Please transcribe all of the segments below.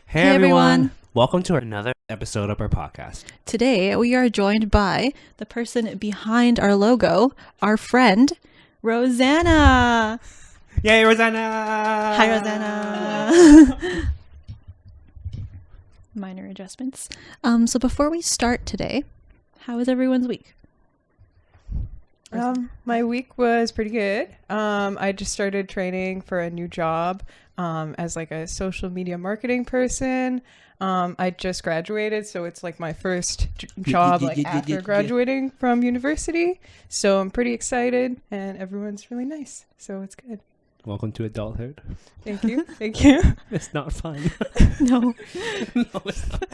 Hey everyone! Welcome to another episode of our podcast. Today we are joined by the person behind our logo, our friend, Rosanna! Yay, Rosanna! Hi, Rosanna! Minor adjustments. So before we start today, how was everyone's week? My week was pretty good. I just started training for a new job as like a social media marketing person. I just graduated, so it's like my first job after graduating from university. So I'm pretty excited, and everyone's really nice. So it's good. Welcome to adulthood. Thank you. Thank you. It's not fun. No. No, it's not.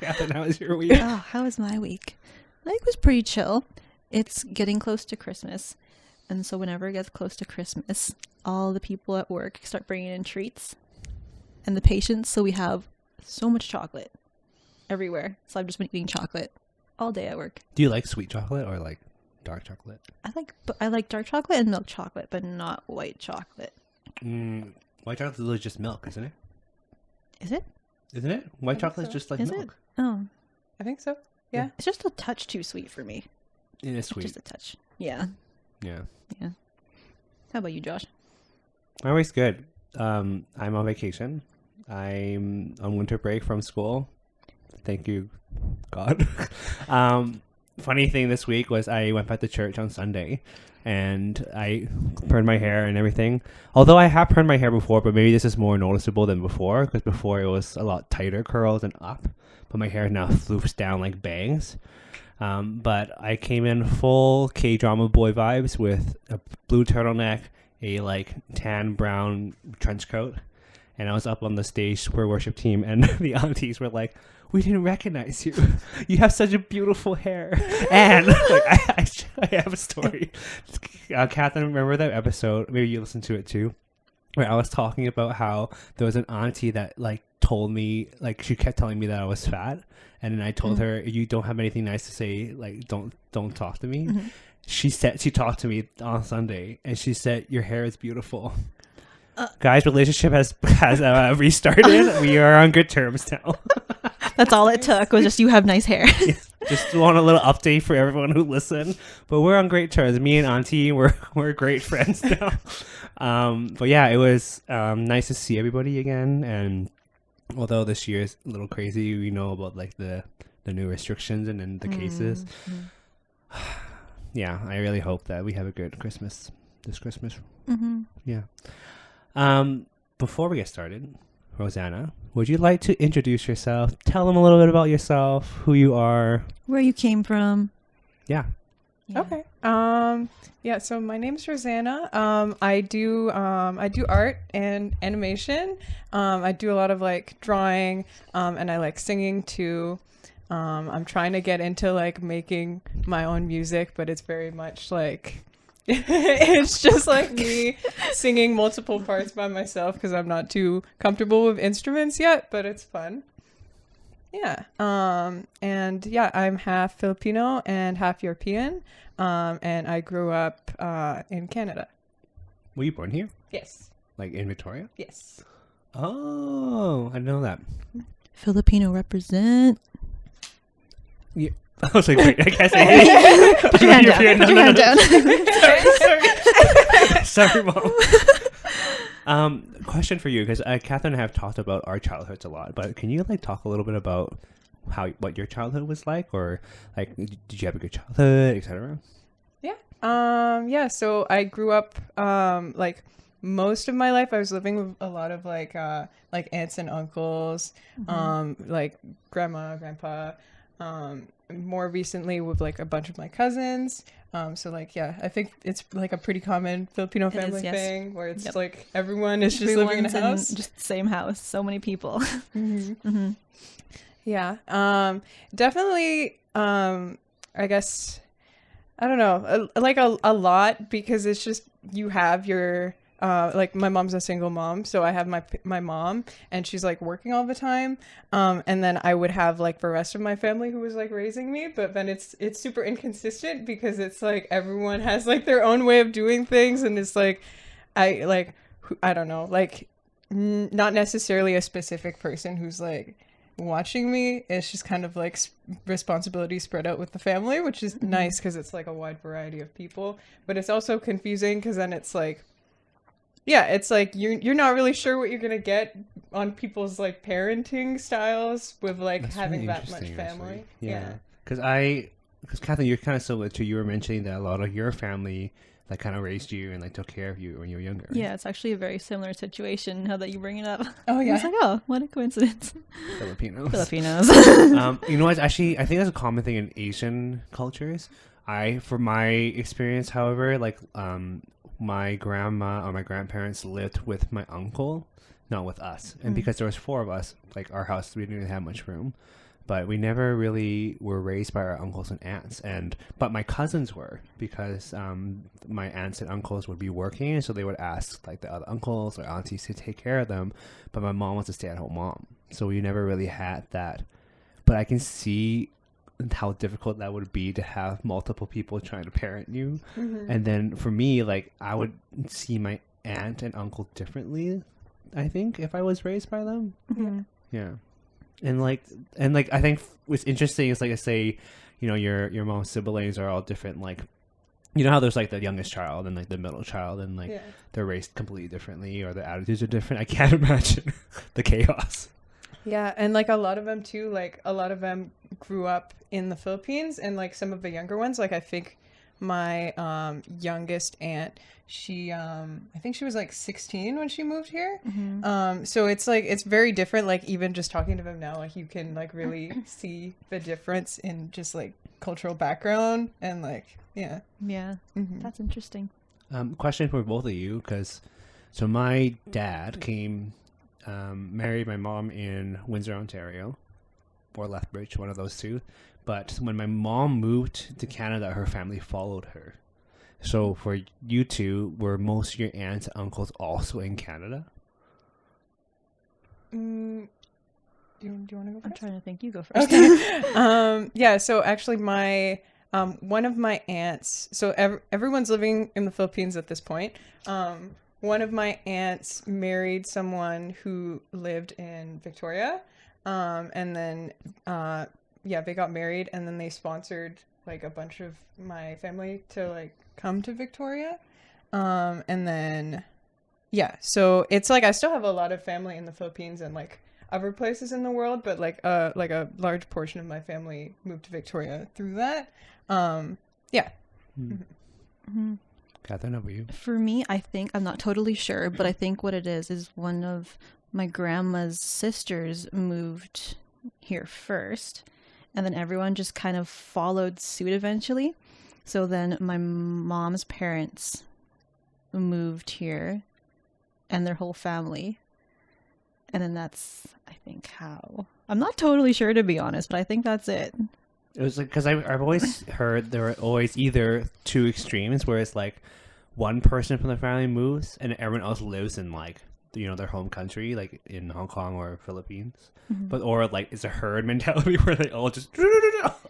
Catherine, how was your week? Oh, how was my week? My week was pretty chill. It's getting close to Christmas. And so whenever it gets close to Christmas, all the people at work start bringing in treats. And the patients, so we have so much chocolate everywhere. So I've just been eating chocolate all day at work. Do you like sweet chocolate or like dark chocolate? I like dark chocolate and milk chocolate, but not white chocolate. White chocolate is literally just milk, isn't it? Is it? Isn't it? White chocolate is just like Is milk. it? Oh. I think so. Yeah. It's just a touch too sweet for me. It is sweet. Just a touch. Yeah. Yeah. Yeah. How about you, Josh? My week's good. I'm on vacation. I'm on winter break from school. Thank you, God. Funny thing this week was I went back to church on Sunday and I permed my hair and everything. Although I have permed my hair before, but maybe this is more noticeable than before because before it was a lot tighter curls and up, but my hair now floofs down like bangs. But I came in full K-drama boy vibes with a blue turtleneck, a like tan brown trench coat, and I was up on the stage for worship team, and the aunties were like, "We didn't recognize you. You have such a beautiful hair." And like, I have a story. Catherine, remember that episode? Maybe you listened to it too, where I was talking about how there was an auntie that like told me, like she kept telling me that I was fat, and then I told her, "You don't have anything nice to say. Like don't talk to me." Mm-hmm. She talked to me on Sunday, and she said, "Your hair is beautiful." Guys, relationship has restarted. We are on good terms now. That's all it took was just you have nice hair. Yeah, just want a little update for everyone who listened. But we're on great terms. Me and Auntie, we're great friends now. But yeah, it was nice to see everybody again. And although this year is a little crazy, we know about like the new restrictions and then the cases. Yeah, I really hope that we have a good Christmas this Christmas. Mm-hmm. Yeah. Before we get started, Rosanna, would you like to introduce yourself? Tell them a little bit about yourself, who you are, where you came from. Yeah. Okay. Yeah, so my name's Rosanna. I do art and animation. I do a lot of like drawing, and I like singing too. I'm trying to get into like making my own music, but it's very much like it's just like me singing multiple parts by myself because I'm not too comfortable with instruments yet, but it's fun. Yeah. And yeah, I'm half Filipino and half European. And I grew up in Canada. Were you born here? Yes. Like in Victoria? Yes. Oh, I know that. Filipino represent. Yeah. I was like, wait, I guess I hate Put your hand down. Put your hand down. Sorry, Mom. Question for you, because Catherine and I have talked about our childhoods a lot, but can you like talk a little bit about what your childhood was like, or like did you have a good childhood, etc.? Yeah. Yeah. So I grew up like most of my life I was living with a lot of like aunts and uncles, like grandma, grandpa. More recently with like a bunch of my cousins. So like, yeah, I think it's like a pretty common Filipino family thing where it's like everyone is just living in a house. Just the same house. So many people. Mm-hmm. Mm-hmm. Yeah. Definitely, I guess, I don't know, like a lot because it's just, you have your, like my mom's a single mom, so I have my mom and she's like working all the time, and then I would have like the rest of my family who was like raising me, but then it's super inconsistent because it's like everyone has like their own way of doing things, and it's like I don't know, like not necessarily a specific person who's like watching me. It's just kind of like responsibility spread out with the family, which is nice because it's like a wide variety of people. But it's also confusing because then it's like, yeah, it's like you're not really sure what you're gonna get on people's like parenting styles with like That's having really that much interesting, family. actually. Yeah, because Catherine, you're kind of similar to, you were mentioning that a lot of your family like kind of raised you and like took care of you when you were younger. Right? Yeah, it's actually a very similar situation now that you bring it up. Oh yeah. It's like, oh, what a coincidence. Filipinos. You know what? Actually, I think that's a common thing in Asian cultures. For my experience, however, like my grandma or my grandparents lived with my uncle, not with us. And because there was 4 of us, like our house, we didn't really have much room. But we never really were raised by our uncles and aunts, but my cousins were, because my aunts and uncles would be working, and so they would ask like the other uncles or aunties to take care of them. But my mom was a stay-at-home mom, so we never really had that. But I can see how difficult that would be to have multiple people trying to parent you, and then for me, like I would see my aunt and uncle differently. I think if I was raised by them, yeah. And like I think what's interesting is like I say, you know, your mom's siblings are all different. Like, you know how there's like the youngest child and like the middle child, and like they're raised completely differently or their attitudes are different. I can't imagine the chaos. Yeah, and like a lot of them too, like a lot of them grew up in the Philippines, and like some of the younger ones, like I think my youngest aunt, she I think she was like 16 when she moved here. So it's like it's very different. Like even just talking to them now, like you can like really see the difference in just like cultural background and like That's interesting. Question for both of you, because so my dad married my mom in Windsor, Ontario, or Lethbridge, one of those two. But when my mom moved to Canada, her family followed her. So for you two, were most of your aunts and uncles also in Canada? Do you want to go first? I'm trying to think. You go first. Okay. Yeah, so actually my one of my aunts, so everyone's living in the Philippines at this point. One of my aunts married someone who lived in Victoria. And then they got married, and then they sponsored like a bunch of my family to like come to Victoria. And then so it's like I still have a lot of family in the Philippines and like other places in the world, but like a large portion of my family moved to Victoria through that. Catherine, how about you? For me, I think, I'm not totally sure, but I think what it is one of my grandma's sisters moved here first, and then everyone just kind of followed suit eventually. So then my mom's parents moved here and their whole family. And then that's, I think, how. I'm not totally sure, to be honest, but I think that's it. It was like, because I've always heard there were always either two extremes where it's like one person from the family moves and everyone else lives in like, you know, their home country, like in Hong Kong or Philippines, but or like it's a herd mentality where they all just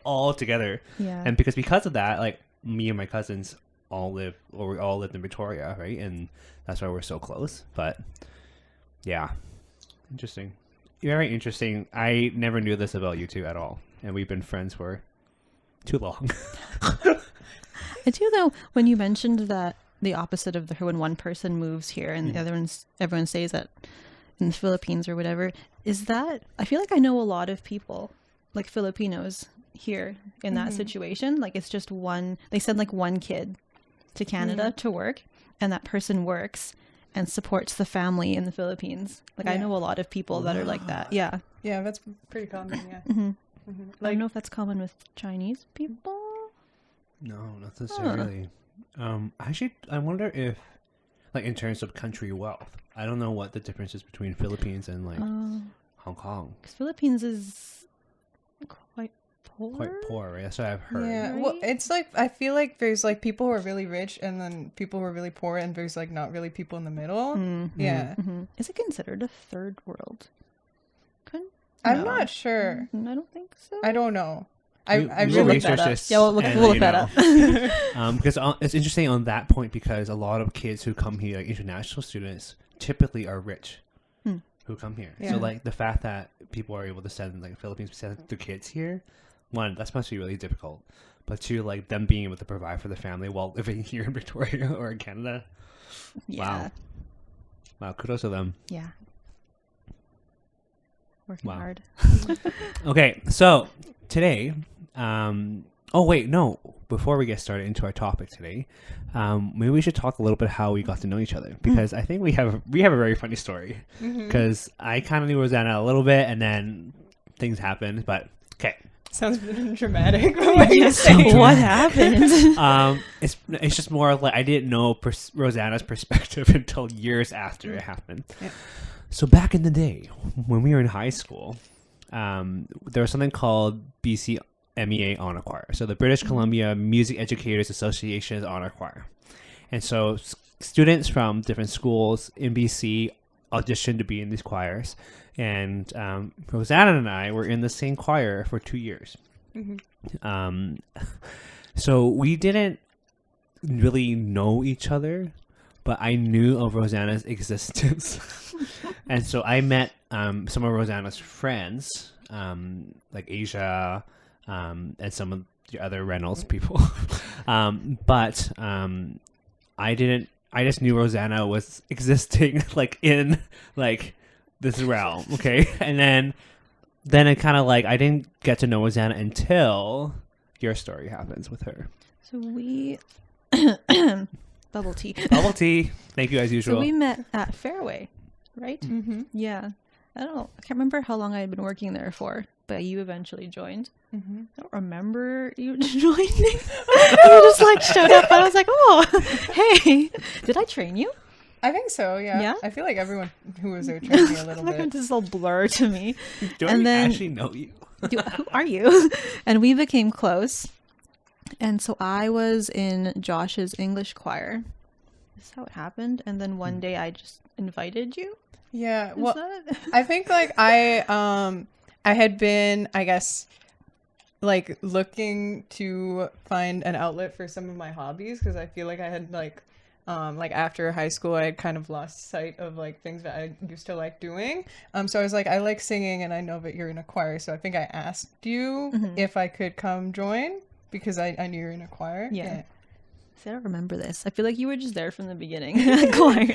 all together. Yeah. And because of that, like me and my cousins we all lived in Victoria, right? And that's why we're so close. But yeah, interesting, very interesting. I never knew this about you two at all, and we've been friends for too long. I do know when you mentioned that the opposite of when one person moves here and the other one's, everyone says that in the Philippines or whatever, is that I feel like I know a lot of people, like Filipinos here in that situation. Like it's just they send like one kid to Canada to work, and that person works and supports the family in the Philippines. Like I know a lot of people that are like that. Yeah. Yeah, that's pretty common. Yeah. I don't know if that's common with Chinese people. No, not necessarily. Actually, I wonder if, like, in terms of country wealth, I don't know what the difference is between Philippines and like Hong Kong. Because Philippines is quite poor. Quite poor, right? That's what I've heard. Yeah, Right? well, it's like I feel like there's like people who are really rich and then people who are really poor, and there's like not really people in the middle. Yeah, Is it considered a third world? I'm not sure. I don't think so. I don't know. I We really will looked that research up. this. Yeah, we'll look and that up. Because it's interesting on that point, because a lot of kids who come here, like international students, typically are rich. who come here. Yeah. So like the fact that people are able to send like Philippines send their kids here, one, that's must be really difficult. But two, like them being able to provide for the family while living here in Victoria or in Canada. Yeah. Wow, kudos to them. Yeah. Working Wow. hard. Okay, so today, oh wait, no. Before we get started into our topic today, maybe we should talk a little bit how we got to know each other, because I think we have a very funny story. Because I kind of knew Rosanna a little bit, and then things happened. But okay, Sounds dramatic. What are you saying? What happened? it's just more like I didn't know Rosanna's perspective until years after it happened. Yeah. So back in the day, when we were in high school, there was something called BC MEA Honor Choir. So the British Columbia Music Educators Association's Honor Choir. And so students from different schools in BC auditioned to be in these choirs. And Rosanna and I were in the same choir for 2 years. So we didn't really know each other, but I knew of Rosanna's existence. And so I met some of Rosanna's friends, like Asia, and some of the other Reynolds people. But I just knew Rosanna was existing like in like this realm. Okay. And then it kind of like, I didn't get to know Rosanna until your story happens with her. So we bubble tea. Bubble tea. Thank you as usual. So we met at Fairway, right? Mm-hmm. Yeah. I can't remember how long I had been working there for, but you eventually joined. Mm-hmm. I don't remember you joining. You just like showed up, and I was like, "Oh, hey, did I train you?" I think so. Yeah. Yeah? I feel like everyone who was there trained me a little Like bit. this is all blur to me. Do and I then- actually know you? Who are you? And we became close. And so I was in Josh's English choir. Is how it happened. And then one day I just invited you. Yeah. Is Well, that- I think like I had been, I guess, like looking to find an outlet for some of my hobbies, because I feel like I had like after high school I had kind of lost sight of like things that I used to like doing. So I was like, I like singing and I know that you're in a choir, so I think I asked you if I could come join because I knew you were in a choir. Yeah. See, I don't remember this. I feel like you were just there from the beginning. Choir.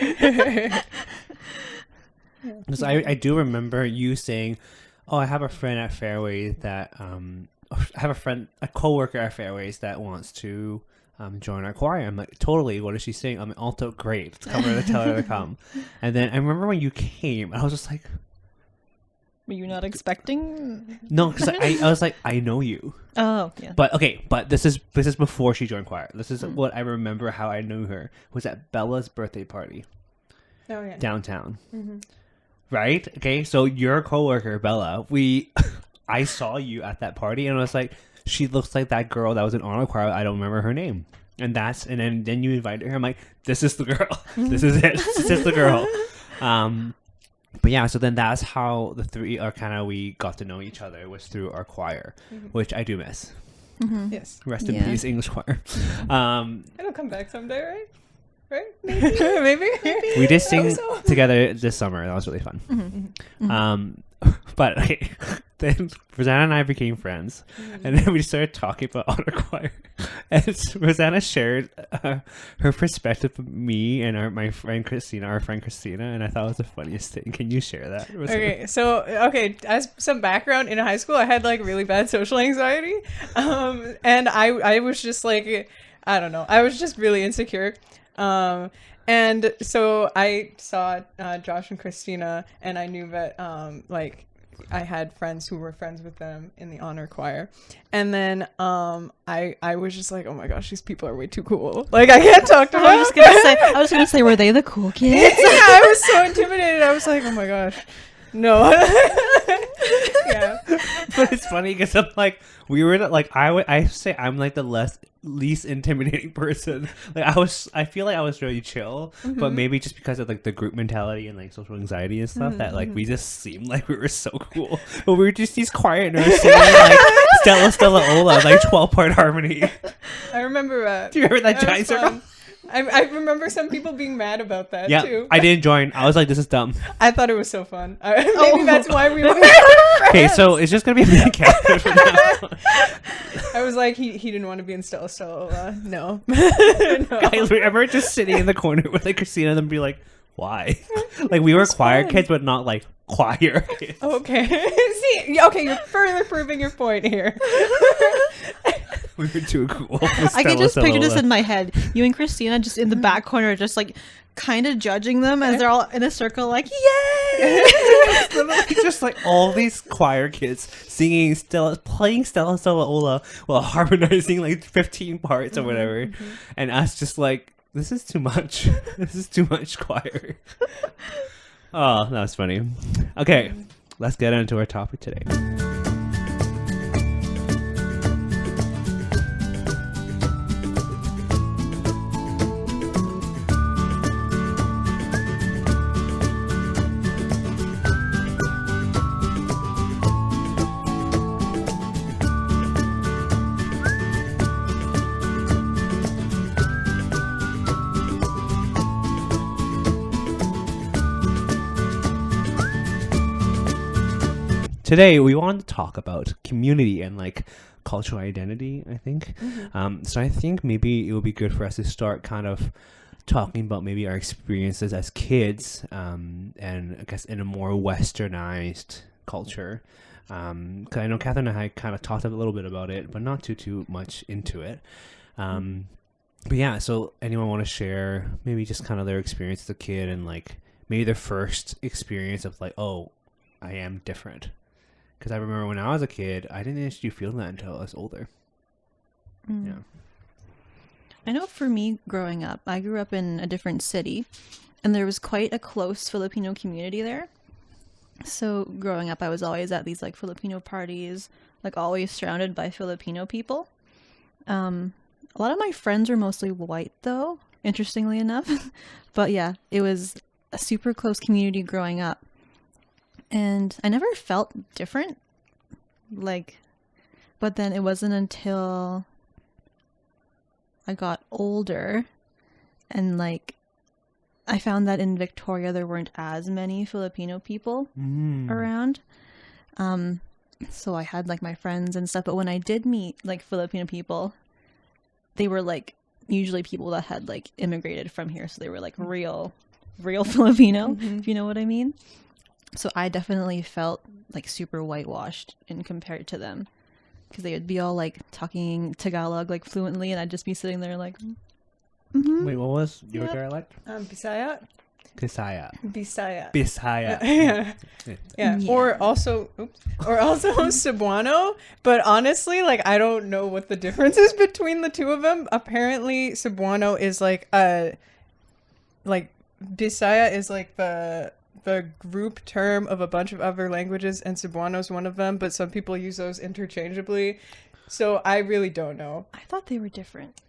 Because I do remember you saying, "Oh, I have a friend at Fairways that I have a coworker at Fairways that wants to join our choir." I'm like, "Totally. What is she saying?" I'm like, "Alto, great. Tell her to come." And then I remember when you came, I was just like, Were you not expecting? "No," because I was like, "I know you." Oh, yeah. But okay, but this is before she joined choir. This is what I remember how I knew her was at Bella's birthday party Oh yeah. downtown. Right? Okay, so your coworker Bella, I saw you at that party, and I was like, she looks like that girl that was in honor choir. I don't remember her name, and then you invited her. I'm like, this is the girl. This is it. This is the girl. But yeah, so then that's how the three are kind of we got to know each other, was through our choir, which I do miss. Yes. Rest in Yeah. peace, English choir. It'll come back someday, right? Right? Maybe. We did I sing hope so. together this summer. That was really fun. But okay, then Rosanna and I became friends, and then we started talking about honor choir. And Rosanna shared her perspective of me and our friend Christina, and I thought it was the funniest thing. Can you share that? Okay, so as some background, in high school I had like really bad social anxiety, and I was just like, I don't know, I was just really insecure, and so I saw Josh and Christina, and I knew that like I had friends who were friends with them in the honor choir, and then I was just like, oh my gosh, these people are way too cool, like I can't talk to them. I was gonna say, were they the cool kids? Yeah, I was so intimidated. I was like, oh my gosh, no. Yeah. But it's funny because I'm like, we were like, I say I'm like the least intimidating person. Like I feel like I was really chill, but maybe just because of like the group mentality and like social anxiety and stuff, that like we just seemed like we were so cool, but we were just these quiet nerds singing like Stella Stella Ola, like 12-part harmony. I remember Do you remember that it was giant circle? fun. I remember some people being mad about that Yeah, too. I didn't join. I was like, this is dumb. I thought it was so fun. Maybe that's why we were Okay, so it's just gonna be a main character for now. I was like, he didn't want to be in Stella, so no. No. Guys, we ever just sitting in the corner with like Christina and then be like, why? Like we were choir fun. kids, but not like choir kids. Okay. See, okay, you're further proving your point here. We were too cool. I can just picture this in my head. You and Christina just in the back corner, just like kind of judging them as they're all in a circle, like, yay! Just like all these choir kids singing Stella, playing Stella Ola while harmonizing like 15 parts or whatever, and us just like, this is too much. This is too much choir. Oh, that was funny. Okay, let's get into our topic today. Today, we wanted to talk about community and like cultural identity, I think. So I think maybe it would be good for us to start kind of talking about maybe our experiences as kids, and I guess in a more westernized culture. 'Cause I know Catherine and I kind of talked a little bit about it, but not too much into it. But yeah, so anyone want to share maybe just kind of their experience as a kid and like maybe their first experience of like, oh, I am different. Because I remember when I was a kid, I didn't actually feel that until I was older. Yeah. I know for me growing up, I grew up in a different city and there was quite a close Filipino community there. So growing up, I was always at these like Filipino parties, like always surrounded by Filipino people. A lot of my friends were mostly white though, interestingly enough. But yeah, it was a super close community growing up. And I never felt different, like, but then it wasn't until I got older and like I found that in Victoria there weren't as many Filipino people around. So I had like my friends and stuff, but when I did meet like Filipino people, they were like usually people that had like immigrated from here, so they were like real Filipino, if you know what I mean. So I definitely felt like super whitewashed in compared to them, because they would be all like talking Tagalog like fluently, and I'd just be sitting there like. Wait, what was your dialect? Bisaya. Bisaya. Bisaya. Bisaya. Yeah. Or also Cebuano. But honestly, like I don't know what the difference is between the two of them. Apparently, Cebuano is like Bisaya is like the group term of a bunch of other languages, and Cebuano is one of them, but some people use those interchangeably. So I really don't know. I thought they were different.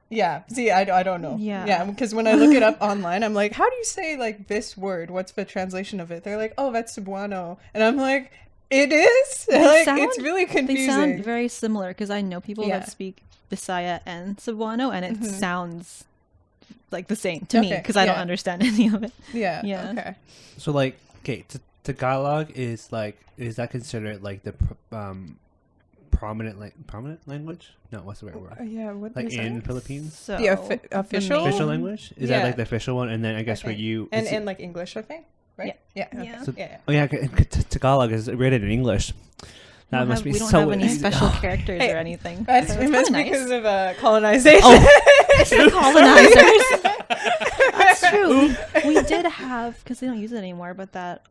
Yeah. See, I don't know. Yeah. Because when I look it up online, I'm like, how do you say like this word? What's the translation of it? They're like, oh, that's Cebuano. And I'm like, it is? Like, it's really confusing. They sound very similar, because I know people that speak Bisaya and Cebuano, and it sounds like the same to me, because I don't understand any of it. Yeah. Okay. So like, okay, Tagalog is that considered like the prominent language? No, what's the right word? Yeah, what like is in that? Philippines? So The official language? Is that like the official one? And then I guess for you, and like English, I think, right? Yeah. Yeah. Okay. So, Yeah. Oh yeah, Tagalog is written in English. That must be we don't so have any easy. special characters or anything. That's So it it's must kinda be nice. because of colonization. Oh, colonizers. That's true. We did have, because they don't use it anymore, but that,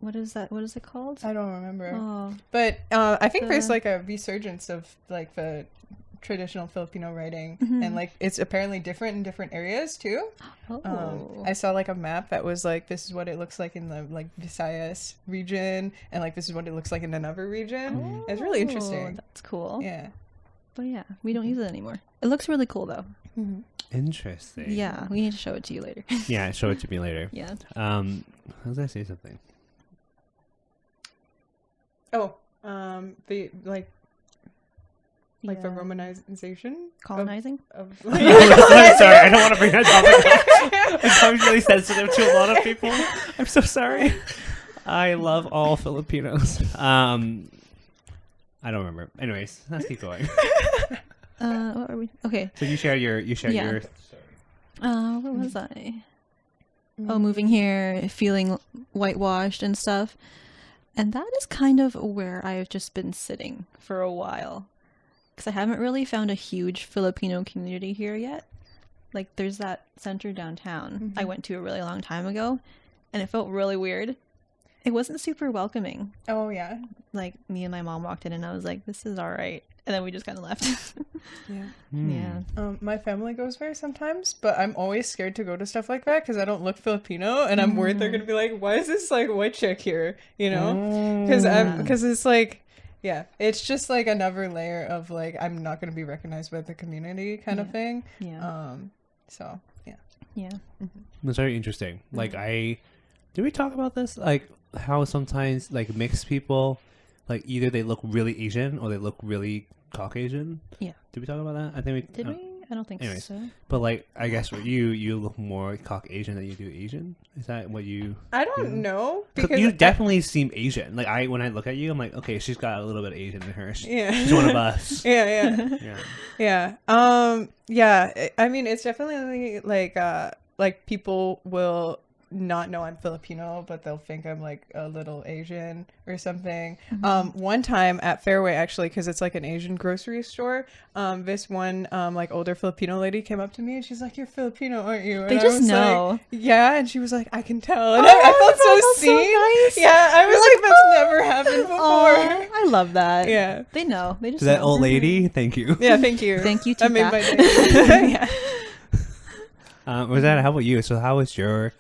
what is it called? I don't remember. Oh, But I think there's like a resurgence of like the traditional Filipino writing, and like it's apparently different in different areas too. I saw like a map that was like, this is what it looks like in the like Visayas region, and like this is what it looks like in another region. It's really interesting. That's cool. Yeah. But yeah, we don't use it anymore. It looks really cool though. Interesting. Yeah, we need to show it to you later. Yeah, show it to me later. Yeah. I was gonna say something. Oh, the like. like the Yeah. romanization Colonizing. of I'm sorry, I don't want to bring that topic up. It's probably really sensitive to a lot of people. I'm so sorry. I love all Filipinos. I don't remember. Anyways, let's keep going. What were we? Okay. So you shared your Yeah. Where was I? Oh, moving here, feeling whitewashed and stuff. And that is kind of where I've just been sitting for a while. Because I haven't really found a huge Filipino community here yet. Like, there's that center downtown I went to a really long time ago. And it felt really weird. It wasn't super welcoming. Oh yeah. Like, me and my mom walked in and I was like, this is all right. And then we just kind of left. Yeah. Yeah. My family goes there sometimes, but I'm always scared to go to stuff like that because I don't look Filipino, and I'm worried they're gonna be like, "Why is this like white chick here?" You know? Because it's like, yeah, it's just like another layer of like I'm not gonna be recognized by the community kind of thing. Yeah. So yeah. Yeah. That's very interesting. Like did we talk about this? Like how sometimes like mixed people, like either they look really Asian or they look really Caucasian. Yeah. Did we talk about that? I think we Did we? I don't think anyways. so. But like, I guess for you look more Caucasian than you do Asian. Is that what you? I don't know Because you definitely seem Asian. Like when I look at you, I'm like, okay, she's got a little bit Asian in her. Yeah. She's one of us. Yeah. Yeah. Yeah. I mean, it's definitely like people will not know I'm Filipino, but they'll think I'm like a little Asian or something. One time at Fairway, actually, because it's like an Asian grocery store, this one like older Filipino lady came up to me and she's like, "You're Filipino, aren't you?" And They I just was know. like, yeah, and she was like, "I can tell," and I felt so seen. nice. Yeah, I was like, "That's never happened before." Aw, I love that. Yeah. They know. They just To that know. old lady, thank you. Yeah, thank you. Thank you, I made my Tita. day. Yeah. Rosanna, how about you? So how was your,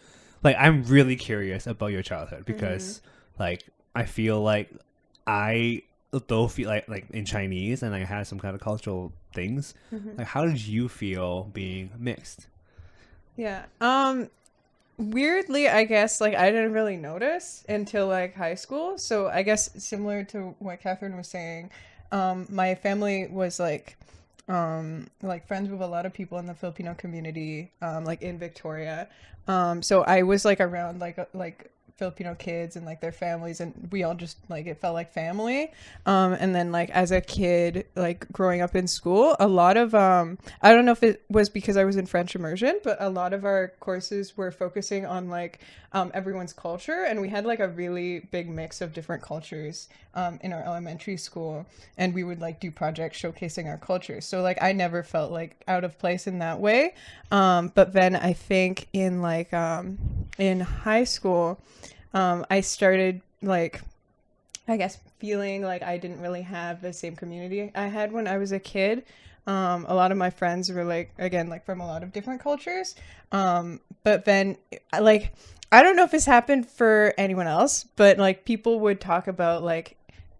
like, I'm really curious about your childhood because, like, I feel like I though feel like in Chinese and I had some kind of cultural things. Like, how did you feel being mixed? Yeah. Weirdly, I guess, like, I didn't really notice until, like, high school. So I guess similar to what Catherine was saying, my family was, like friends with a lot of people in the Filipino community, like, in Victoria. So I was, like, around, like Filipino kids and like their families, and we all just like it felt like family. And then like as a kid, like growing up in school, a lot of I don't know if it was because I was in French immersion, but a lot of our courses were focusing on like everyone's culture, and we had like a really big mix of different cultures in our elementary school, and we would like do projects showcasing our culture. So like I never felt like out of place in that way. But then I think in like in high school, I started like, I guess, feeling like I didn't really have the same community I had when I was a kid. A lot of my friends were like, again, like from a lot of different cultures. But then like, I don't know if this happened for anyone else, but like people would talk about like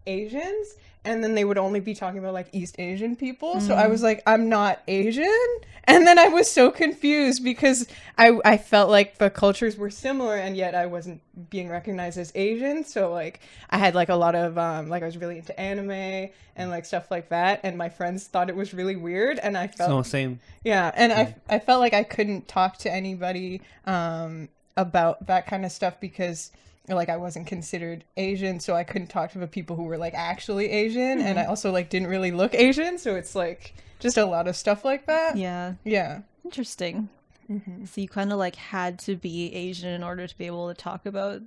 Asians, and then they would only be talking about like East Asian people. So I was like, I'm not Asian. And then I was so confused because I felt like the cultures were similar, and yet I wasn't being recognized as Asian. So like I had like a lot of like I was really into anime and like stuff like that, and my friends thought it was really weird, and I felt Same. Yeah, and I felt like I couldn't talk to anybody about that kind of stuff because like I wasn't considered Asian, so I couldn't talk to the people who were like actually Asian, and I also like didn't really look Asian, so it's like just a lot of stuff like that. Yeah. Interesting. So you kind of like had to be Asian in order to be able to talk about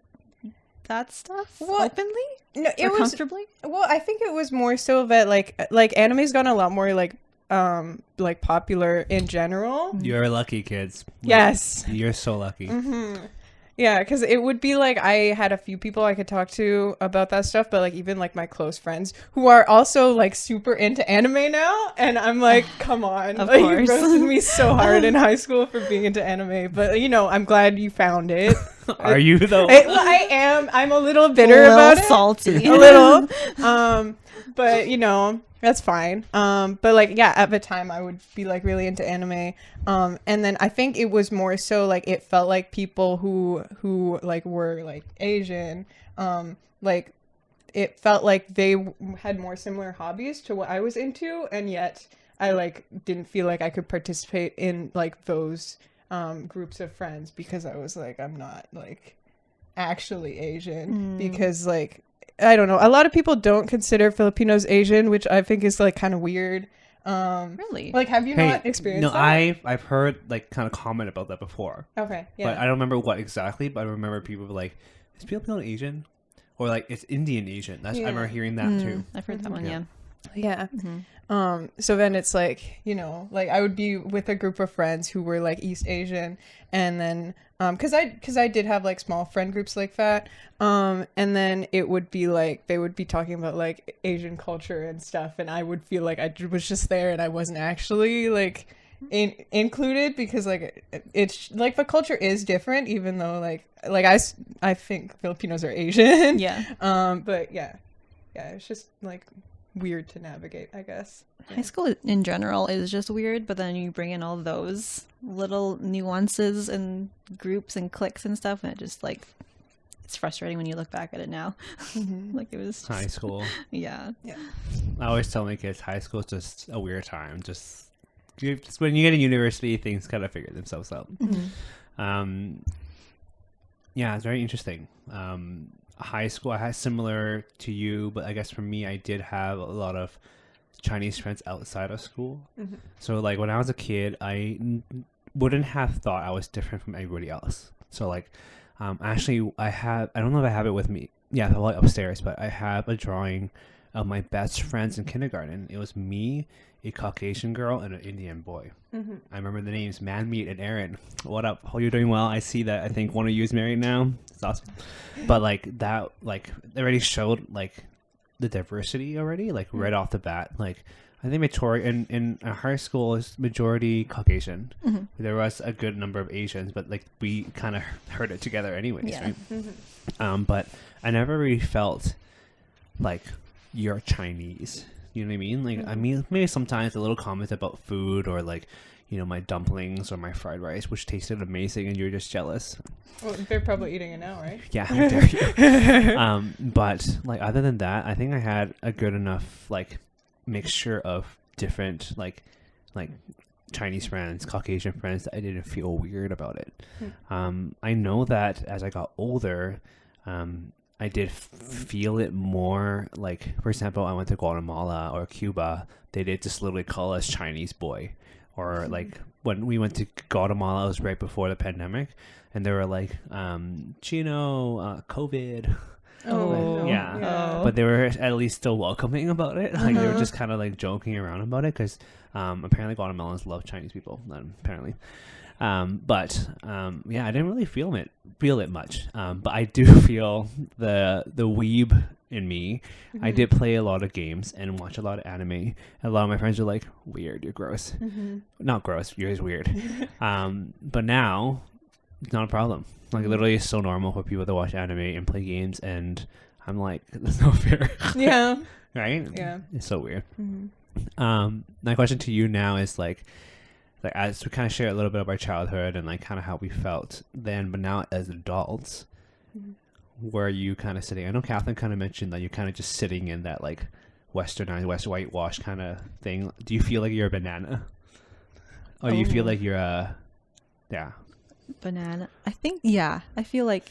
that stuff openly? No, it or was comfortably? Well, I think it was more so that like anime's gotten a lot more like popular in general. You're lucky, kids. Like, Yes. You're so lucky. Yeah, because it would be like I had a few people I could talk to about that stuff, but like even like my close friends who are also like super into anime now, and I'm like, come on, Of like, course. you roasted me so hard in high school for being into anime, but you know, I'm glad you found it. Are you though? I am. I'm a little bitter about it. Salty. A little. But you know, that's fine. But like, yeah, at the time I would be like really into anime. And then I think it was more so like it felt like people who like were like Asian, like it felt like they had more similar hobbies to what I was into, and yet I like didn't feel like I could participate in like those groups of friends because I was like, I'm not like actually Asian because like I don't know, a lot of people don't consider Filipinos Asian, which I think is like kind of weird. Really? Like, have you not experienced that? I've heard like kind of comment about that before. Okay, yeah. But I don't remember what exactly, but I remember people were like, is Filipino Asian? Or like, it's Indian Asian. I remember hearing that too. I've heard that one, yeah. Yeah. So then it's like, you know, like I would be with a group of friends who were like East Asian, and then because I did have like small friend groups like that, and then it would be like they would be talking about like Asian culture and stuff, and I would feel like I was just there and I wasn't actually like included because like it's like the culture is different, even though like I think Filipinos are Asian. Yeah. But yeah, it's just like weird to navigate, I guess. High school in general is just weird, but then you bring in all those little nuances and groups and cliques and stuff, and it just like it's frustrating when you look back at it now. Like it was just, High school. Yeah. I always tell my kids high school is just a weird time. Just when you get to university, things kind of figure themselves out. Yeah, it's very interesting. High school, I had similar to you, but I guess for me, I did have a lot of Chinese friends outside of school. So like when I was a kid, I wouldn't have thought I was different from everybody else. So like, actually, I don't know if I have it with me. Yeah, like upstairs, but I have a drawing of my best friends in kindergarten. It was me, a Caucasian girl, and an Indian boy. I remember the names Manmeet and Aaron. What up? Hope you're doing well. I see that. I think one of you is married now. It's awesome. But like that, like they already showed like the diversity already, like right off the bat. Like I think majority in our high school is majority Caucasian. There was a good number of Asians, but like we kind of heard it together anyways. Yeah. Right? But I never really felt like you're Chinese. You know what I mean? Like, I mean, maybe sometimes a little comment about food or like, you know, my dumplings or my fried rice, which tasted amazing, and you're just jealous. Well, they're probably eating it now, right? Yeah, how dare you? But like, other than that, I think I had a good enough like mixture of different like Chinese friends, Caucasian friends that I didn't feel weird about it. I know that as I got older, I did feel it more. Like, for example, I went to Guatemala or Cuba. They did just literally call us Chinese boy. Or like when we went to Guatemala, it was right before the pandemic, and they were like, Chino, COVID. Oh, yeah. But they were at least still welcoming about it. Like they were just kind of like joking around about it because apparently Guatemalans love Chinese people. Apparently. Yeah, I didn't really feel it much. But I do feel the weeb in me. I did play a lot of games and watch a lot of anime. And a lot of my friends are like, weird, you're gross. Not gross, you're just weird. But now it's not a problem. Like literally it's so normal for people to watch anime and play games, and I'm like, that's not fair. Yeah. Right? Yeah. It's so weird. My question to you now is like as we kind of share a little bit of our childhood and like kind of how we felt then, but now as adults, where are you kind of sitting? I know Catherine kind of mentioned that you're kind of just sitting in that like westernized, whitewash kind of thing. Do you feel like you're a banana? Or do you feel like you're a, banana? I think, yeah, I feel like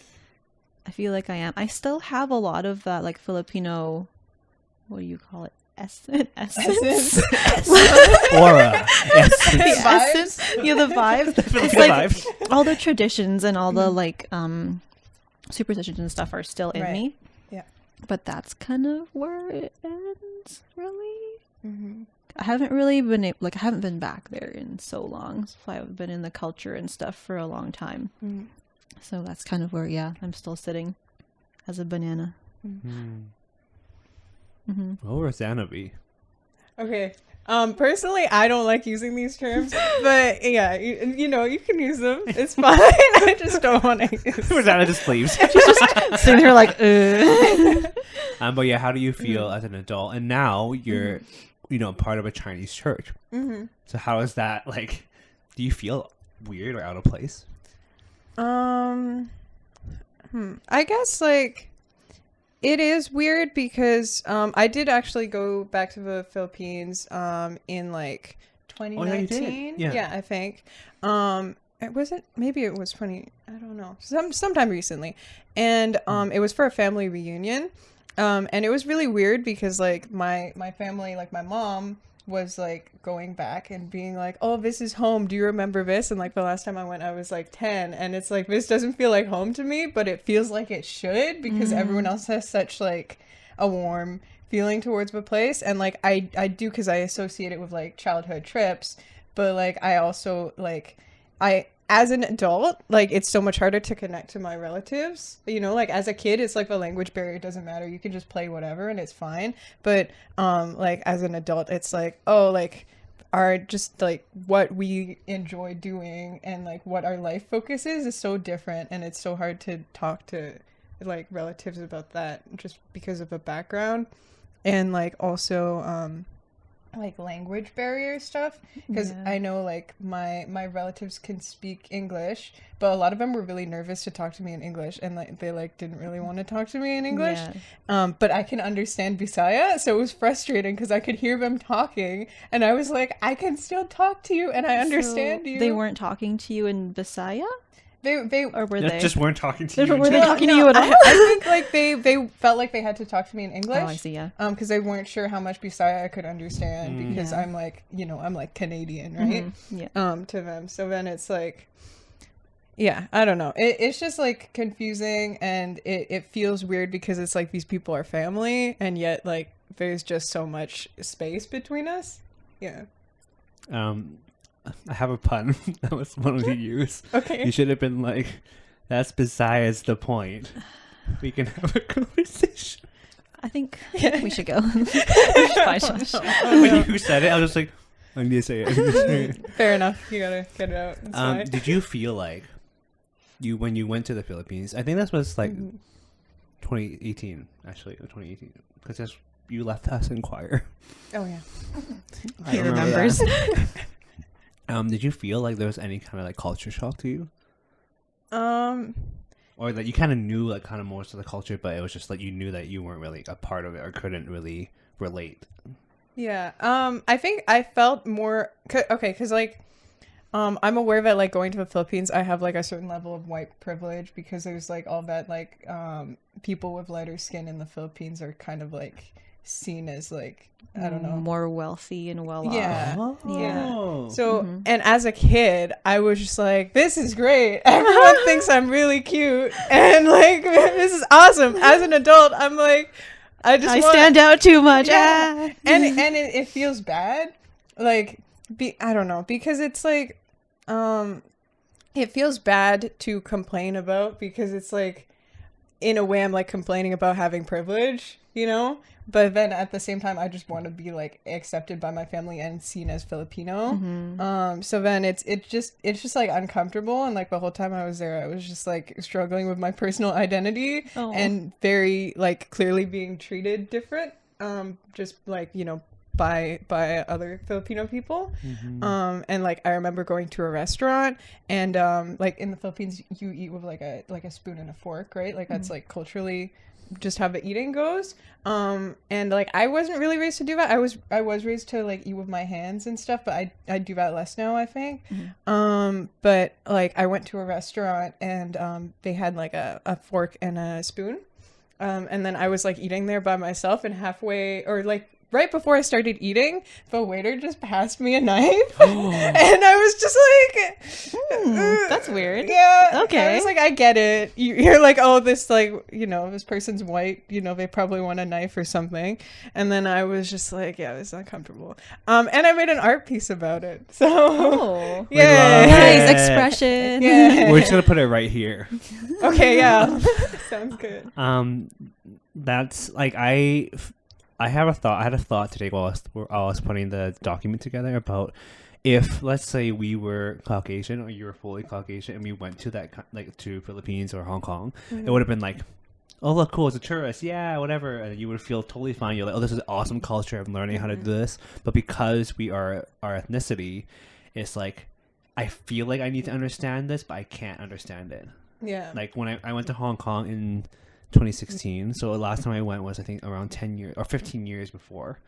I am. I still have a lot of that like Filipino, what do you call it? Essence. Aura. The essence. Yeah, the vibes. It's like all the traditions and all the like superstitions and stuff are still in me. Yeah. But that's kind of where it ends, really. I haven't really been I haven't been back there in so long. So I've been in the culture and stuff for a long time. So that's kind of where, I'm still sitting as a banana. What would Rosanna be? Okay. Personally, I don't like using these terms, but yeah, you know, you can use them. It's fine. I just don't want to use them. Rosanna just leaves. She's just sitting there like, But yeah, how do you feel as an adult? And now you're, you know, part of a Chinese church. So how is that like? Do you feel weird or out of place? I guess like It is weird because I did actually go back to the Philippines in like 2019. Yeah, I think. It wasn't, maybe it was 20, I don't know, sometime recently. And it was for a family reunion. And it was really weird because like my family, like my mom was like going back and being like, oh, this is home, do you remember this? And like the last time I went I was like 10, and it's like, this doesn't feel like home to me, but it feels like it should, because everyone else has such like a warm feeling towards the place. And like I do, because I associate it with like childhood trips, but like I also like as an adult, like it's so much harder to connect to my relatives, you know, like as a kid it's like the language barrier doesn't matter, you can just play whatever and it's fine. But like as an adult it's like, oh, like our just like what we enjoy doing and like what our life focus is so different, and it's so hard to talk to like relatives about that just because of a background. And like also like language barrier stuff, because I know like my relatives can speak English, but a lot of them were really nervous to talk to me in English, and like they like didn't really want to talk to me in English. But I can understand Bisaya, so it was frustrating because I could hear them talking and I was like, I can still talk to you and I understand you. They weren't talking to you in Bisaya? They or were they just weren't talking to you? Were they talking to you at all? I think like they felt like they had to talk to me in English. Oh, I see. Yeah. Because they weren't sure how much Bisaya I could understand, because I'm like, you know, I'm like Canadian, right? Yeah. To them. So then it's like, yeah, I don't know. It's just like confusing, and it feels weird because it's like these people are family, and yet like there's just so much space between us. Yeah. I have a pun that was one to use. Okay. You should have been like, that's besides the point. We can have a conversation. I think we should go. Bye, Josh. When you said it, I was just like, I need to say it. Fair enough. You gotta get it out. It's fine. Did you feel like when you went to the Philippines, I think that was like 2018, actually, 2018, because you left us in choir. Oh, yeah. He remembers. Did you feel like there was any kind of like culture shock to you? Or that you kind of knew like kind of more of the culture, but it was just like you knew that you weren't really a part of it or couldn't really relate? Yeah. I think I felt more okay, because like I'm aware that like going to the Philippines I have like a certain level of white privilege, because there's like all that like people with lighter skin in the Philippines are kind of like seen as like, I don't know, more wealthy and well off. Yeah. Oh. So and as a kid I was just like, this is great, everyone thinks I'm really cute and like this is awesome. As an adult I'm like, I stand out too much. Yeah. and it feels bad, like I don't know, because it's like it feels bad to complain about, because it's like in a way I'm like complaining about having privilege, you know, but then at the same time I just want to be like accepted by my family and seen as Filipino. So then it's just like uncomfortable, and like the whole time I was there I was just like struggling with my personal identity and very like clearly being treated different, just like, you know, by other Filipino people. And like I remember going to a restaurant, and like in the Philippines you eat with like a spoon and a fork, right? Like that's like culturally just how the eating goes. And like I wasn't really raised to do that. I was raised to like eat with my hands and stuff, but I do that less now, I think. But like I went to a restaurant and they had like a fork and a spoon, and then I was like eating there by myself, and halfway, or like right before I started eating, the waiter just passed me a knife. And I was just like, that's weird. Yeah. Okay. I was like, I get it. You're like, oh, this like, you know, this person's white, you know, they probably want a knife or something. And then I was just like, yeah, it's uncomfortable. And I made an art piece about it. So yeah. Nice expression. Yeah. We're just gonna put it right here. Okay, yeah. Sounds good. That's like I had a thought today while I was putting the document together about if, let's say, we were Caucasian or you were fully Caucasian and we went to that, like to Philippines or Hong Kong, it would have been like, oh look, cool, it's a tourist, yeah, whatever, and you would feel totally fine. You're like, oh, this is awesome culture, I'm learning how to do this. But because we are our ethnicity, it's like I feel like I need to understand this, but I can't understand it. Yeah. Like when I went to Hong Kong in 2016. So the last time I went was I think around 10 years or 15 years before.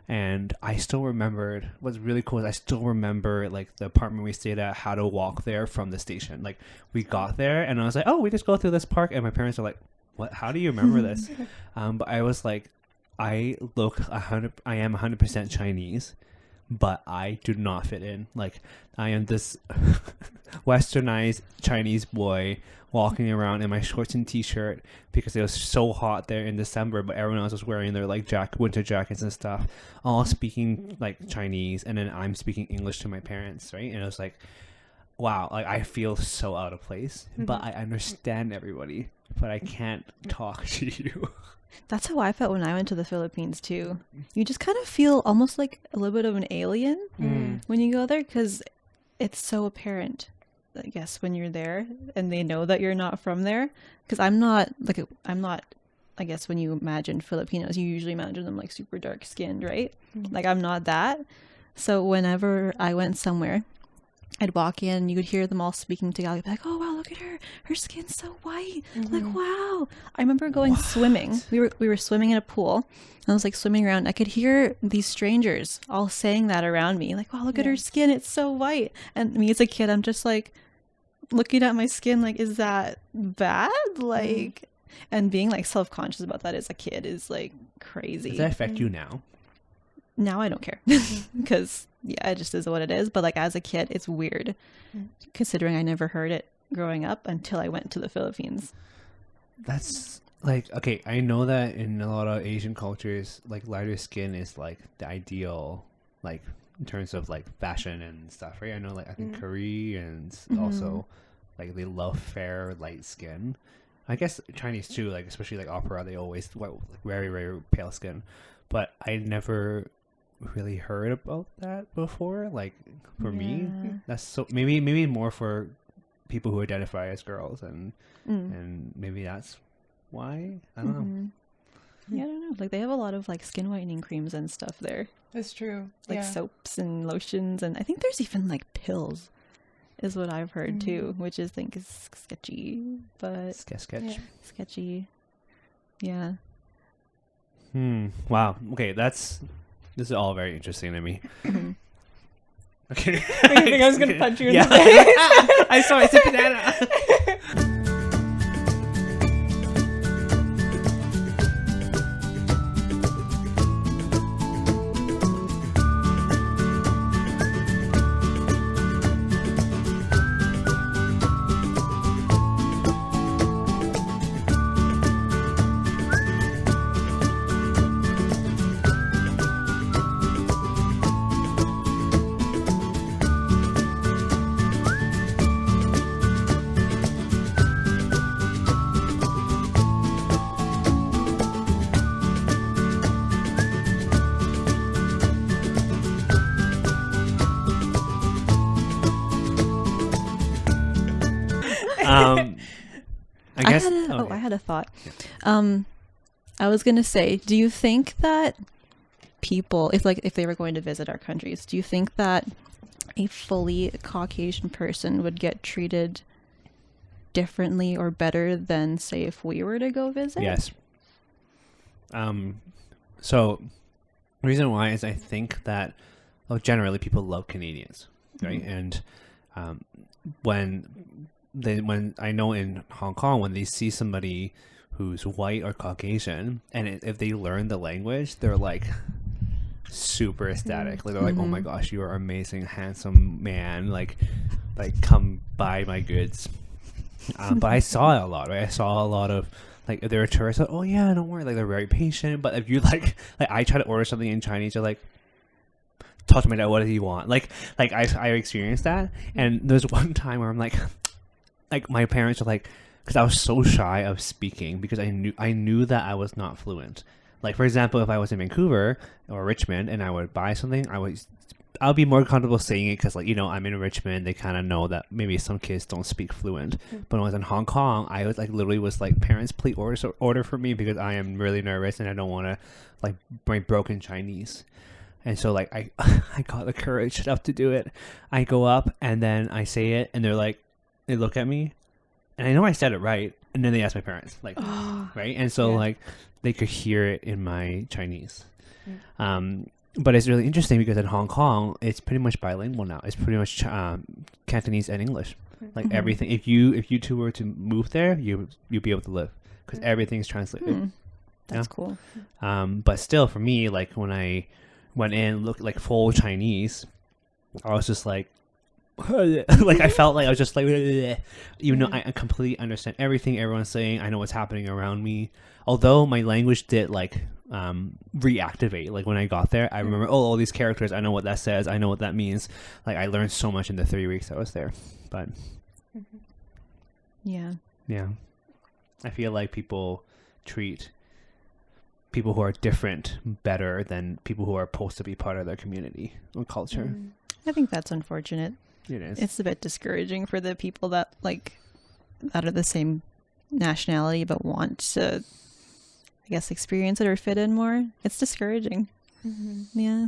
And I still remembered what's really cool is I still remember like the apartment we stayed at, how to walk there from the station. Like we got there and I was like, oh, we just go through this park, and my parents are like, what, how do you remember this? But I was like, I am 100% Chinese, but I do not fit in. Like I am this westernized Chinese boy walking around in my shorts and t-shirt because it was so hot there in December, but everyone else was wearing their like winter jackets and stuff, all speaking like Chinese, and then I'm speaking English to my parents, right? And it was like, wow, like I feel so out of place, but I understand everybody, but I can't talk to you. That's how I felt when I went to the Philippines too. You just kind of feel almost like a little bit of an alien when you go there, because it's so apparent, I guess, when you're there and they know that you're not from there. Because I'm not, I guess when you imagine Filipinos, you usually imagine them like super dark skinned, right? Like I'm not that. So whenever I went somewhere, I'd walk in and you could hear them all speaking Tagalog, be like, oh wow, look at her skin's so white. Like, wow. I remember going swimming. We were swimming in a pool, and I was like swimming around. I could hear these strangers all saying that around me, like, wow, look at her skin, it's so white. And me as a kid, I'm just like looking at my skin like, is that bad? Like, and being like self-conscious about that as a kid is like crazy. Does that affect you now? Now I don't care, because yeah, it just is what it is. But like as a kid, it's weird, considering I never heard it growing up until I went to the Philippines. That's like, okay, I know that in a lot of Asian cultures, like lighter skin is like the ideal, like in terms of like fashion and stuff, right? I know, like I think Koreans also like they love fair, light skin. I guess Chinese too, like especially like opera, they always like very, very pale skin. But I never really heard about that before. Like for me, that's so maybe more for people who identify as girls, and maybe that's why. I don't know. Yeah, I don't know. Like they have a lot of like skin whitening creams and stuff there. That's true. Like soaps and lotions, and I think there's even like pills, is what I've heard too, which is think is sketchy, but sketchy. Yeah. Wow. Okay, this is all very interesting to me. Okay. I think I was gonna punch you in the face. I saw it's a banana. I guess I had a thought. I was gonna say, do you think that people, if they were going to visit our countries, do you think that a fully Caucasian person would get treated differently or better than, say, if we were to go visit? Yes. So the reason why is I think that generally people love Canadians, right? And when I know in Hong Kong, when they see somebody who's white or Caucasian, and if they learn the language, they're like super ecstatic. Like they're like, oh my gosh, you are amazing, handsome man. Like come buy my goods. But I saw it a lot, right? I saw a lot of, like, if they're a tourist, like, oh yeah, don't worry, like they're very patient. But if you like I try to order something in Chinese, they're like, talk to my dad, what does he want? Like I experienced that. And there's one time where I'm like my parents are like, because I was so shy of speaking because I knew that I was not fluent. Like, for example, if I was in Vancouver or Richmond and I would buy something, I'll be more comfortable saying it because, like, you know, I'm in Richmond. They kind of know that maybe some kids don't speak fluent. But when I was in Hong Kong, I was like, literally was like, parents, please order for me because I am really nervous and I don't want to like bring broken Chinese. And so like I got the courage enough to do it. I go up and then I say it and they're like, they look at me and I know I said it right. And then they asked my parents, like, right? And so like they could hear it in my Chinese. But it's really interesting because in Hong Kong, it's pretty much bilingual now. It's pretty much Cantonese and English. Like everything. If you two were to move there, you'd be able to live because everything's translated. That's cool. But still, for me, like when I went in, looked like full Chinese, I was just like, like I felt like I was just like, even though I completely understand everything everyone's saying, I know what's happening around me. Although my language did like reactivate. Like when I got there, I remember all these characters. I know what that says. I know what that means. Like I learned so much in the 3 weeks I was there. But yeah, I feel like people treat people who are different better than people who are supposed to be part of their community or culture. I think that's unfortunate. It is. It's a bit discouraging for the people that are the same nationality but want to, I guess, experience it or fit in more. It's discouraging. Yeah.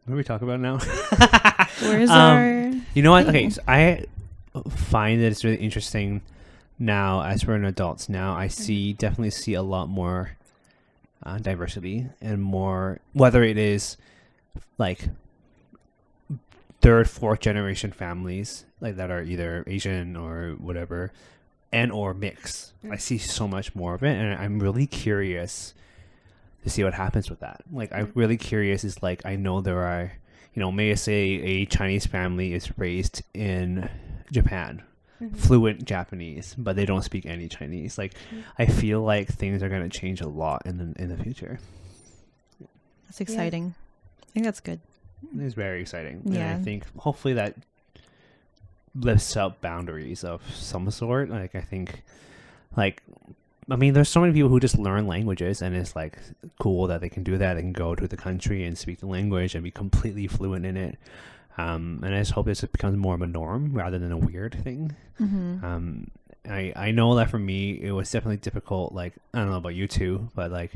What are we talking about now? Where's our... You know what? Okay, so I find that it's really interesting now as we're adults now. I definitely see a lot more diversity and more, whether it is like third, fourth generation families like that are either Asian or whatever, and or mixed. I see so much more of it, and I'm really curious to see what happens with that. Like I'm really curious is like, I know there are, you know, may I say a Chinese family is raised in Japan, fluent Japanese, but they don't speak any Chinese. Like I feel like things are going to change a lot in the future. That's exciting. I think that's good. It's very exciting. Yeah. And I think hopefully that lifts up boundaries of some sort. Like I think like, I mean, there's so many people who just learn languages and it's like cool that they can do that and go to the country and speak the language and be completely fluent in it. And I just hope this becomes more of a norm rather than a weird thing. I know that for me, it was definitely difficult. Like, I don't know about you too, but like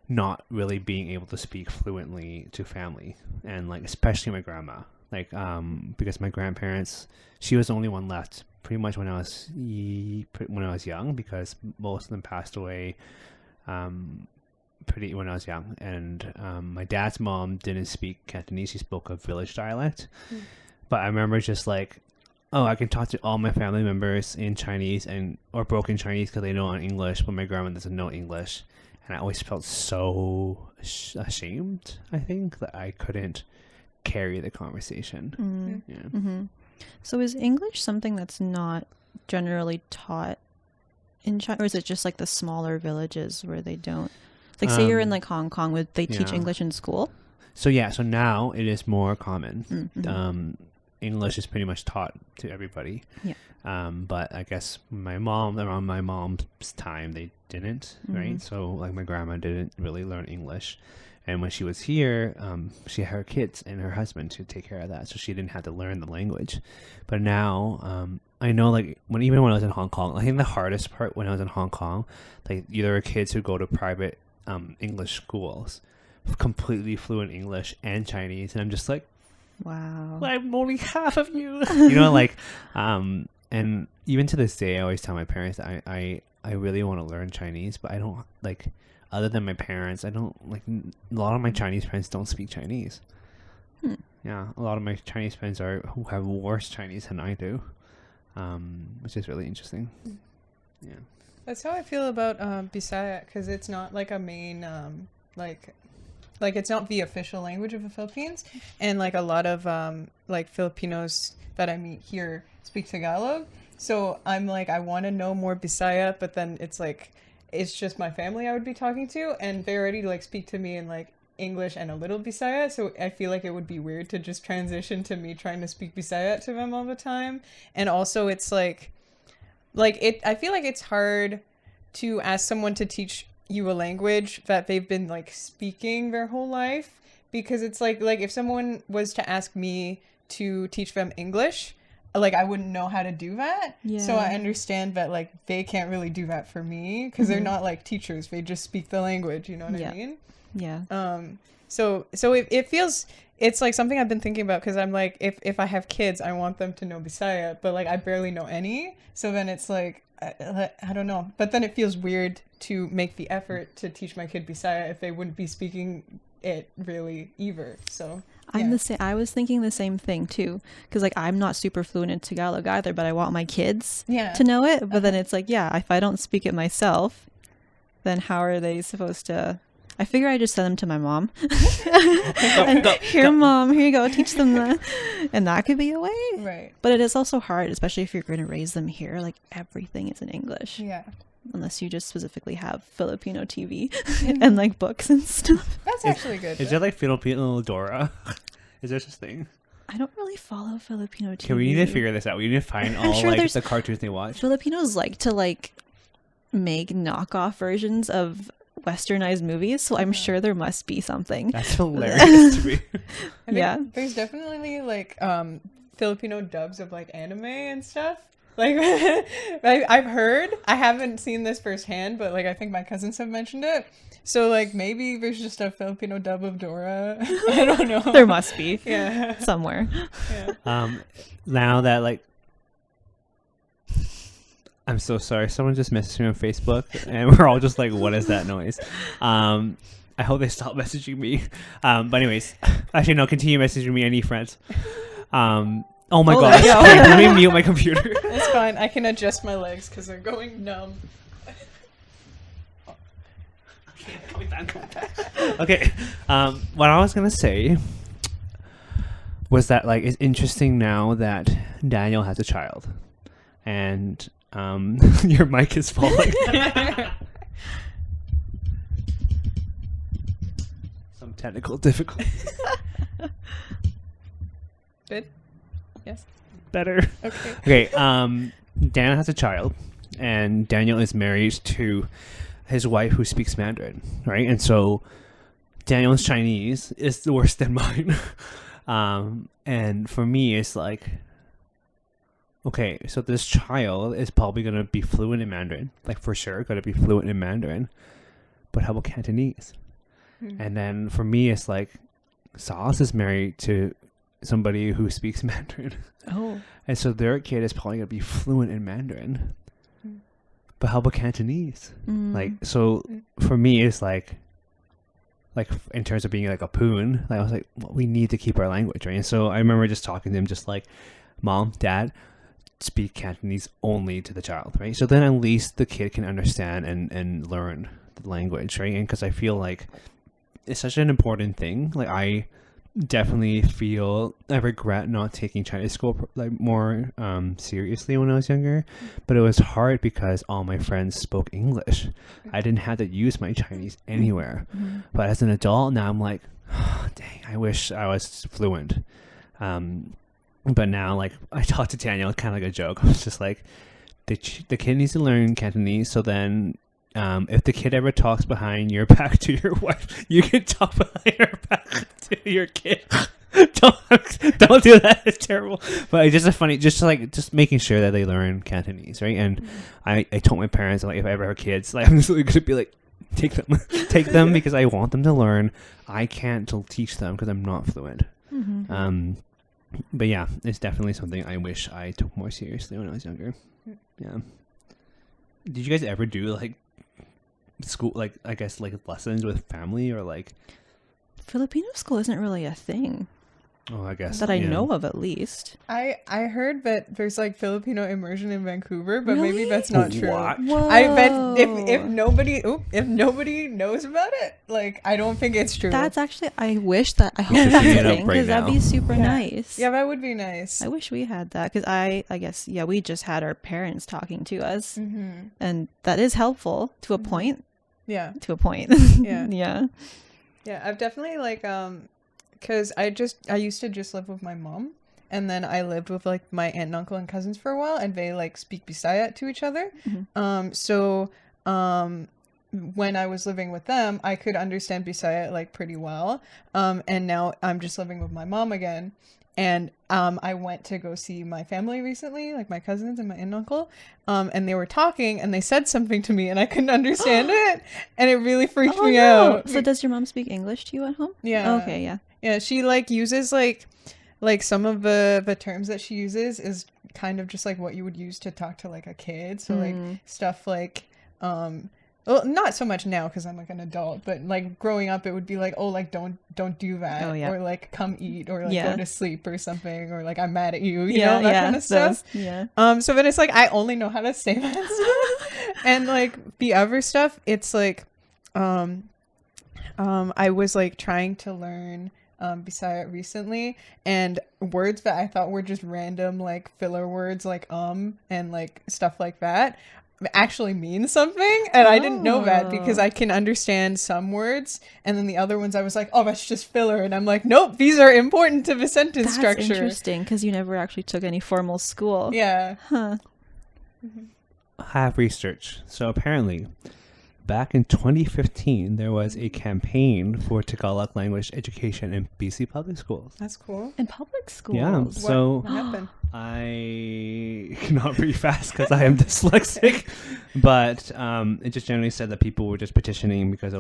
not really being able to speak fluently to family and like, especially my grandma, like, because my grandparents, she was the only one left pretty much when I was young, because most of them passed away when I was young. And my dad's mom didn't speak Cantonese; she spoke a village dialect. But I remember just like, oh, I can talk to all my family members in Chinese or broken Chinese because they know English, but my grandma doesn't know English, and I always felt so ashamed. I think that I couldn't carry the conversation. So is English something that's not generally taught in China, or is it just like the smaller villages where they don't, like say you're in like Hong Kong, would they teach English in school? So now it is more common. English is pretty much taught to everybody. But I guess around my mom's time, they didn't, right? So like my grandma didn't really learn English. And when she was here, she had her kids and her husband to take care of that. So she didn't have to learn the language. But now, I know like even when I was in Hong Kong, I think the hardest part when I was in Hong Kong, like there are kids who go to private English schools, completely fluent English and Chinese. And I'm just like, wow, I'm only half of you. You know, like, and even to this day, I always tell my parents that I really want to learn Chinese, but I don't like, other than my parents, I don't like, a lot of my Chinese friends don't speak Chinese. Yeah, a lot of my Chinese friends who have worse Chinese than I do, which is really interesting. Yeah, that's how I feel about Bisaya, because it's not like a main like it's not the official language of the Philippines, and like a lot of like Filipinos that I meet here speak Tagalog. So I'm like, I want to know more Bisaya, but then it's like, it's just my family I would be talking to, and they already like speak to me in like English and a little Bisaya, so I feel like it would be weird to just transition to me trying to speak Bisaya to them all the time. And also it's like I feel like it's hard to ask someone to teach you a language that they've been like speaking their whole life, because it's like if someone was to ask me to teach them English, like I wouldn't know how to do that. So I understand that like they can't really do that for me, because they're not like teachers, they just speak the language, you know what I mean? So it feels, it's like something I've been thinking about, because I'm like, if I have kids, I want them to know Bisaya, but like I barely know any. So then it's like, I don't know. But then it feels weird to make the effort to teach my kid Bisaya if they wouldn't be speaking it really either. So I'm the same. I was thinking the same thing too, because like I'm not super fluent in Tagalog either, but I want my kids to know it. But then it's like, yeah, if I don't speak it myself, then how are they supposed to? I figure I just send them to my mom. Here, mom, here you go, teach them that, and that could be a way. Right. But it is also hard, especially if you're going to raise them here. Like everything is in English. Yeah. Unless you just specifically have Filipino TV and like books and stuff. That's actually good. Is there like Filipino Dora? Is there such thing? I don't really follow Filipino TV. Okay, we need to figure this out. We need to find all sure like the cartoons they watch. Filipinos like to like make knockoff versions of westernized movies, so I'm sure there must be something. That's hilarious to me. Yeah. There's definitely like Filipino dubs of like anime and stuff. Like I've heard, I haven't seen this firsthand, but like I think my cousins have mentioned it. So like maybe there's just a Filipino dub of Dora. I don't know. There must be. Yeah. Somewhere. Yeah. Now that like, I'm so sorry. Someone just messaged me on Facebook, and we're all just like, "What is that noise?" I hope they stop messaging me. But anyways, actually no, continue messaging me. I need friends. Oh my god! there you go. Wait, let me mute my computer. It's fine. I can adjust my legs because they're going numb. Okay. What I was gonna say was that like it's interesting now that Daniel has a child, and your mic is falling. Some technical difficulties. Good. Yes. Better. Okay. Okay. Daniel has a child, and Daniel is married to his wife who speaks Mandarin, right? And so Daniel's Chinese is worse than mine. And for me, it's like, okay, so this child is probably going to be fluent in Mandarin, like for sure, going to be fluent in Mandarin. But how about Cantonese? And then for me, it's like, Sauce is married to somebody who speaks Mandarin. Oh. And so their kid is probably going to be fluent in Mandarin. But how about Cantonese? Like, so for me, it's like in terms of being like a poon, like I was like, well, we need to keep our language, right? And so I remember just talking to him, just like, Mom, Dad, speak Cantonese only to the child, right? So then at least the kid can understand and learn the language, right? And because I feel like it's such an important thing. Like I definitely feel I regret not taking Chinese school like more seriously when I was younger, but it was hard because all my friends spoke English. I didn't have to use my Chinese anywhere. But as an adult now, I'm like, oh, dang, I wish I was fluent. But now, like, I talked to Daniel, kind of like a joke. I was just like, the kid needs to learn Cantonese, so then if the kid ever talks behind your back to your wife, you can talk behind her back to your kid. don't do that. It's terrible. But it's just a funny, just making sure that they learn Cantonese, right? And I told my parents, like, if I ever have kids, like, I'm just going to be like, take them because I want them to learn. I can't teach them because I'm not fluent. But yeah, it's definitely something I wish I took more seriously when I was younger. Yeah. Did you guys ever do like school, like I guess like lessons with family or like? Filipino school isn't really a thing. Oh, I guess that I know of, at least. I heard that there's like Filipino Immersion in Vancouver, but Really? maybe that's not true. What? Whoa. I bet if nobody knows about it, like I don't think it's true. That's actually, I wish that, I hope should that's see a it up thing, right because that'd now. be super Yeah. nice. Yeah, that would be nice. I wish we had that, because I guess, yeah, we just had our parents talking to us, and that is helpful to a point. Yeah. To a point. Yeah. Yeah. Yeah, I've definitely like because I used to just live with my mom, and then I lived with like my aunt and uncle and cousins for a while, and they like speak Bisaya to each other. So when I was living with them, I could understand Bisaya like pretty well. And now I'm just living with my mom again, And I went to go see my family recently, like my cousins and my aunt and uncle, and they were talking and they said something to me and I couldn't understand it, and it really freaked me out. So does your mom speak English to you at home? Yeah. Okay, yeah. Yeah, she like uses like some of the terms that she uses is kind of just like what you would use to talk to like a kid. So like stuff like well, not so much now because I'm like an adult, but like growing up, it would be like, oh, like don't do that, or like come eat, or like go to sleep or something, or like I'm mad at you, you know, that kind of stuff. So then it's like I only know how to say that stuff, and like the other stuff, it's like, I was like trying to learn Bisaya recently, and words that I thought were just random like filler words like and like stuff like that actually mean something, and I didn't know that because I can understand some words, and then the other ones I was like, oh, that's just filler, and I'm like, nope, these are important to the sentence structure. That's interesting because you never actually took any formal school. Yeah. Huh. I have research. So apparently, back in 2015, there was a campaign for Tagalog language education in BC public schools. That's cool. In public schools? Yeah. So what happened? I cannot read fast because I am dyslexic, but it just generally said that people were just petitioning because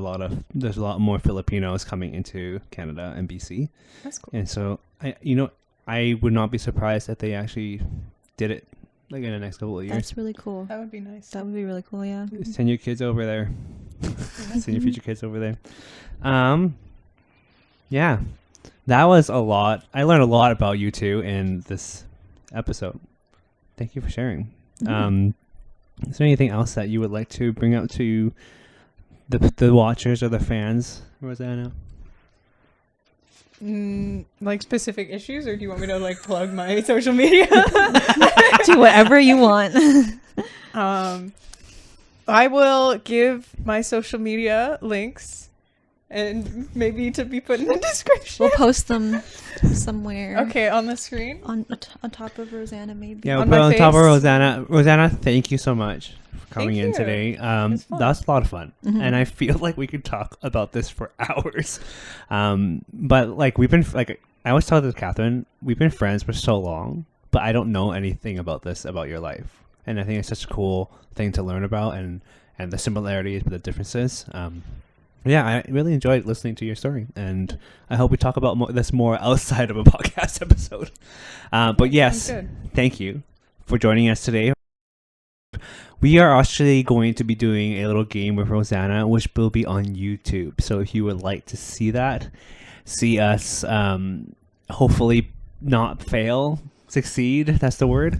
there's a lot more Filipinos coming into Canada and BC. That's cool. And so I would not be surprised if they actually did it like in the next couple of years. That's really cool. That would be nice. That would be really cool, yeah. Send your kids over there. Send your future kids over there. Yeah. That was a lot. I learned a lot about you two in this episode. Thank you for sharing. Is there anything else that you would like to bring up to the watchers or the fans, Rosanna? Like specific issues, or do you want me to like plug my social media? Do whatever you want. I will give my social media links, and maybe to be put in the description. We'll post them somewhere. Okay, on the screen. On top of Rosanna, maybe. Yeah, we'll On put my on top of face. Rosanna. Rosanna, thank you so much for coming in Thank you. today. It was fun. That's a lot of fun. And I feel like we could talk about this for hours. But like we've been, like I always tell this Catherine, we've been friends for so long, but I don't know anything about your life. And I think it's such a cool thing to learn about, and the similarities but the differences. Yeah, I really enjoyed listening to your story, and I hope we talk about this more outside of a podcast episode. But yes, thank you for joining us today. We are actually going to be doing a little game with Rosanna, which will be on YouTube. So if you would like to see us hopefully not fail, succeed, that's the word,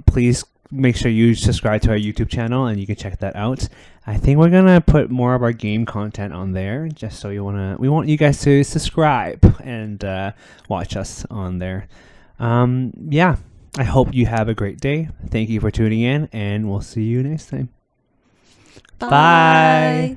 please make sure you subscribe to our YouTube channel and you can check that out. I think we're gonna put more of our game content on there, just so we want you guys to subscribe and watch us on there. Yeah, I hope you have a great day. Thank you for tuning in, and we'll see you next time. Bye.